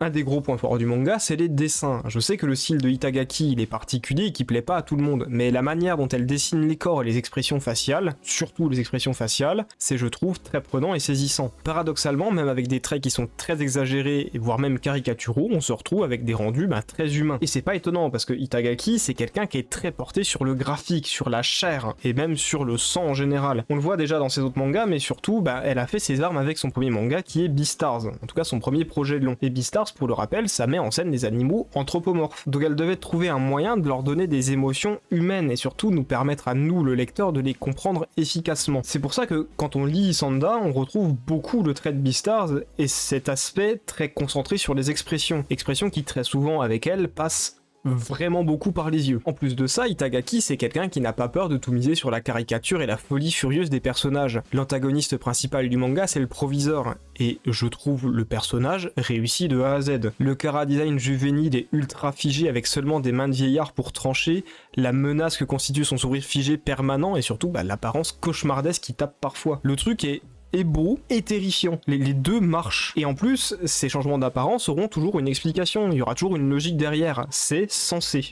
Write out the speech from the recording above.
Un des gros points forts du manga, c'est les dessins. Je sais que le style de Itagaki, il est particulier et qui plaît pas à tout le monde, mais la manière dont elle dessine les corps et les expressions faciales, surtout les expressions faciales, c'est, je trouve, très prenant et saisissant. Paradoxalement, même avec des traits qui sont très exagérés, voire même caricaturaux, on se retrouve avec des rendus très humains. Et c'est pas étonnant, parce que Itagaki, c'est quelqu'un qui est très porté sur le graphique, sur la chair, et même sur le sang en général. On le voit déjà dans ses autres mangas, mais surtout, elle a fait ses armes avec son premier manga, qui est Beastars, en tout cas son premier projet de long. Et Beastars, pour le rappel, ça met en scène des animaux anthropomorphes. Donc elle devait trouver un moyen de leur donner des émotions humaines et surtout nous permettre à nous, le lecteur, de les comprendre efficacement. C'est pour ça que quand on lit Sanda, on retrouve beaucoup le trait de Beastars et cet aspect très concentré sur les expressions. Expressions qui très souvent avec elle passent vraiment beaucoup par les yeux. En plus de ça, Itagaki, c'est quelqu'un qui n'a pas peur de tout miser sur la caricature et la folie furieuse des personnages. L'antagoniste principal du manga, c'est le proviseur, et je trouve le personnage réussi de A à Z. Le chara-design juvénile est ultra figé avec seulement des mains de vieillard pour trancher, la menace que constitue son sourire figé permanent et surtout l'apparence cauchemardesque qui tape parfois. Le truc est beau et terrifiant. Les deux marchent. Et en plus, ces changements d'apparence auront toujours une explication, il y aura toujours une logique derrière. C'est censé.